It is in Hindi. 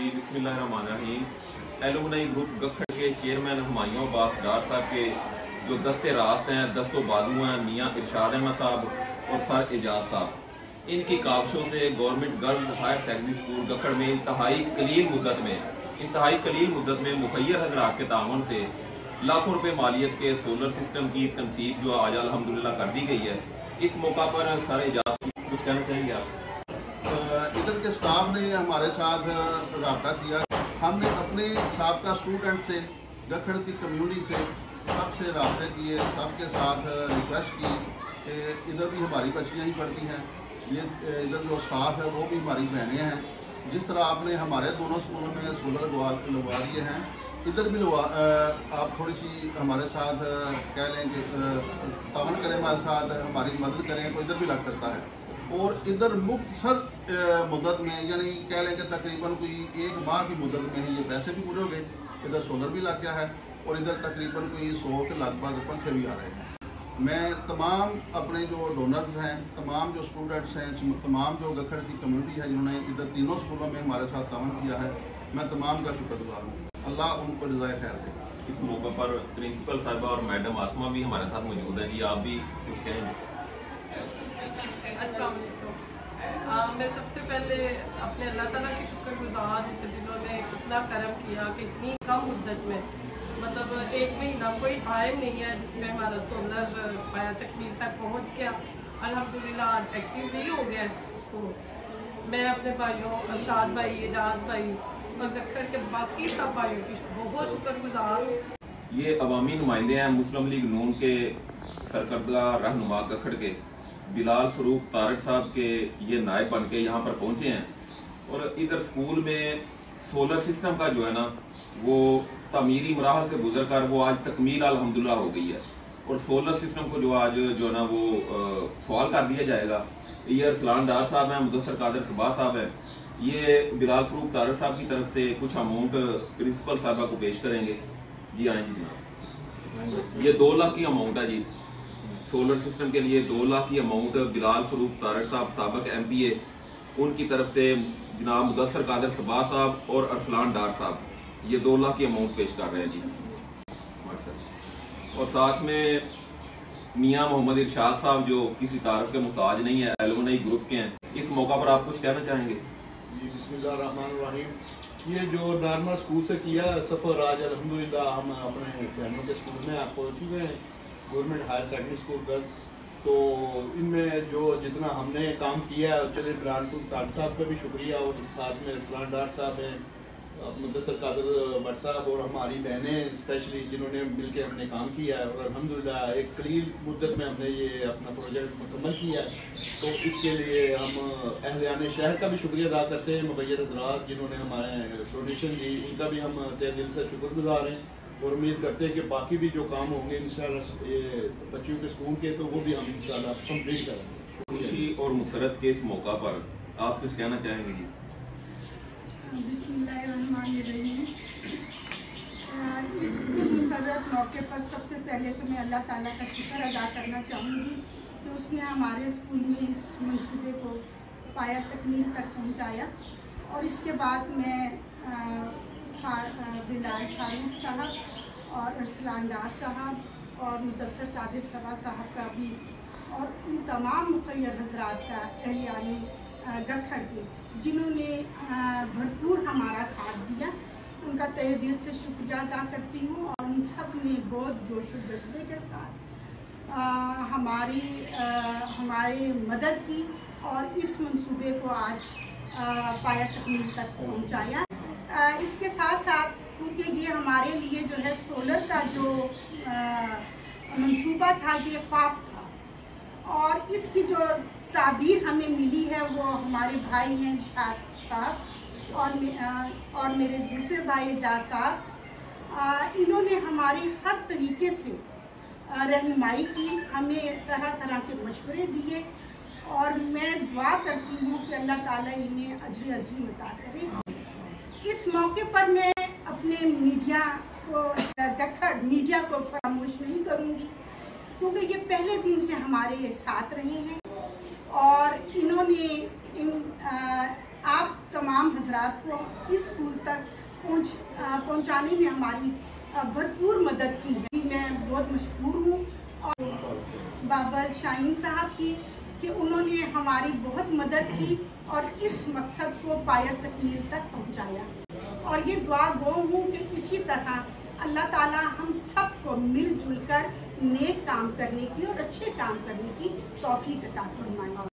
जी बिस्मिल्लाहिर्रहमानिर्रहीम। एलुमनाई ग्रुप गखड़ के चेयरमैन हुमायूं अब्बास डार साहब के जो दस्ते रास्त हैं, दस्तो बाजू हैं, मियाँ इरशाद अहमद साहब और सर एजाज साहब, इनकी काविशों से government girls higher secondary school Gakhar में इंतहाई कलील मुद्दत में मुखैर हजरात के तावन से लाखों रुपए मालियत के सोलर सिस्टम की तनसीब जो आज अल्हम्दुलिल्लाह कर दी गई है। इस मौका पर सर एजाज कुछ कहना चाहेंगे आप? इधर के स्टाफ ने हमारे साथ रब्ता किया। हमने अपने साबका स्टूडेंट से, गखड़ की कम्युनिटी से, सबसे रब्ते किए, सबके साथ रिक्वेस्ट की। इधर भी हमारी बच्चियाँ ही पढ़ती हैं, ये इधर जो स्टाफ है वो भी हमारी बहनें हैं। जिस तरह आपने हमारे दोनों स्कूलों में सोलर लगवा दिए हैं, इधर भी आप थोड़ी सी हमारे साथ कह लें कि तावन करें, हमारे साथ हमारी मदद करें तो इधर भी लग सकता है। और इधर मुख्तसर मुद्दत में, यानी कह लें कि तकरीबन कोई 1 माह की मुद्दत में ही ये पैसे भी पूरे हो गए। इधर सोलर भी लग गया है और इधर तकरीबन कोई 100 के लगभग पंखे भी आ रहे हैं। मैं तमाम अपने जो डोनर्स हैं, तमाम जो स्टूडेंट्स हैं, तमाम जो गखड़ की कम्युनिटी है जिन्होंने इधर तीनों स्कूलों में हमारे साथ तावन किया है, मैं तमाम का शुक्रगुजार हूँ। अल्लाह उनको जज़ाए खैर दे। इस मौके पर प्रिंसिपल साहिबा और मैडम आसमा भी हमारे साथ मौजूद है जी, आप भी कुछ कहेंगे? अस्सलाम वालेकुम। मैं सबसे पहले अपने अल्लाह ताला की शुक्रगुजार हूँ कि जिन्होंने इतना करम किया कि इतनी कम मुद्दत में, मतलब 1 महीना कोई टाइम नहीं है जिसमें हमारा सोलर पाया तकमील तक पहुँच गया। अल्हम्दुलिल्लाह एक्टिव भी हो गया। तो मैं अपने भाइयों इरशाद भाई, एजाज भाई और गखड़ के बाकी सब भाइयों की बहुत शुक्रगुजार हूँ। ये अवामी नुमाइंदे हैं मुस्लिम लीग नून के सरकर्दा रहनुमा गखड़ के बिलाल फरूक तारक साहब के ये नायब बन के यहाँ पर पहुँचे हैं। और इधर स्कूल में सोलर सिस्टम का जो है ना वो तमीरी मराहल से गुजर कर वो आज तकमील अल्हम्दुलिल्लाह हो गई है। और सोलर सिस्टम को जो आज जो है ना वो सवाल कर दिया जाएगा। ये अरसलान डार साहब हैं, मुदस्सर कादिर सबाह साहब हैं, ये बिलाल फरूक तारक साहब की तरफ से कुछ अमाउंट प्रिंसिपल साहबा को पेश करेंगे। जी आए जी जनाब। ये 2 लाख की अमाउंट है जी, सोलर सिस्टम के लिए 2 लाख की अमाउंट बिलाल फरूक तारक साहब साबिक MPA उनकी तरफ से जनाब मुदस्सर कादिर सबाह साहब और अरसलान डार साहब ये 2 लाख की अमाउंट पेश कर रहे हैं जी, माशाल्लाह। और साथ में मियाँ मोहम्मद इरशाद साहब जो किसी तारफ के मुहताज नहीं है, एलुमनाई ग्रुप के हैं। इस मौका पर आप कुछ कहना चाहेंगे? जी बिस्मिल्लाहिर्रहमानिर्रहीम। ये जो नॉर्मल स्कूल से किया सफ़र आज अल्हम्दुलिल्लाह हम अपने बहनों के स्कूल में आप पहुँच चुके हैं, government higher secondary school girls. तो इनमें जो जितना हमने काम किया है, चले बिलाल फरूक तारक साहब का भी शुक्रिया और साथ में अरसलान डार साहब हैं, मुदस्सर कादिर भट्ट साहब और हमारी बहनें स्पेशली जिन्होंने मिलके हमने काम किया है। और अल्हम्दुलिल्लाह एक कलील मुद्दत में हमने ये अपना प्रोजेक्ट मुकम्मल किया है। तो इसके लिए हम अहलियान शहर का भी शुक्रिया अदा करते हैं, मुखैर हज़रात जिन्होंने हमारे डोनेशन दी, उनका भी हम तहे दिल से शुक्रगुजार हैं। और उम्मीद करते हैं कि बाकी भी जो काम होंगे इंशाल्लाह ये बच्चियों के स्कूल के, तो वो भी हम इंशाल्लाह कंप्लीट करेंगे। खुशी और मुसरत के इस मौका पर आप कुछ कहना चाहेंगे जी? बिस्मिल्लाहिर्रहमानिर्रहीम। इस मुसर्रत मौके पर सबसे पहले तो मैं अल्लाह ताला का शुक्र अदा करना चाहूँगी कि उसने हमारे स्कूल में इस मंसूबे को पाया तकमील तक पहुँचाया। और इसके बाद मैं बिलाल फारूक साहब और अरसलान डार साहब और मुदस्सर कादिर सबाह साहब का भी और उन तमाम मुखैर हज़रात का, अहलियान गखड़ के जिन्होंने भरपूर हमारा साथ दिया, उनका तहे दिल से शुक्रिया अदा करती हूँ। और उन सब ने बहुत जोश और जज्बे के साथ हमारी मदद की और इस मंसूबे को आज पाया तकमील तक पहुँचाया। इसके साथ साथ क्योंकि ये हमारे लिए जो है सोलर का जो मंसूबा था, ये ख्वाब था और इसकी जो ताबीर हमें मिली है वो हमारे भाई हैं शाद साहब और मेरे दूसरे भाई एजाज साहब। इन्होंने हमारी हर तरीके से रहनुमाई की, हमें तरह तरह के मशवरे दिए और मैं दुआ करती हूँ कि अल्लाह ताला इन्हें अजर अज़ीम अता करे। इस मौके पर मैं अपने गखड़ मीडिया को फरामोश नहीं करूँगी क्योंकि ये पहले दिन से हमारे साथ रहे हैं और इन्होंने आप तमाम हजरात को इस स्कूल तक पहुँचाने में हमारी भरपूर मदद की है। मैं बहुत मशहूर हूँ और बाबर शाहीन साहब की कि उन्होंने हमारी बहुत मदद की और इस मकसद को पाया तकमील तक पहुँचाया। और ये दुआ गो हूँ कि इसी तरह अल्लाह ताला हम सबको मिलजुल कर नेक काम करने की और अच्छे काम करने की तौफीक अता फरमाए।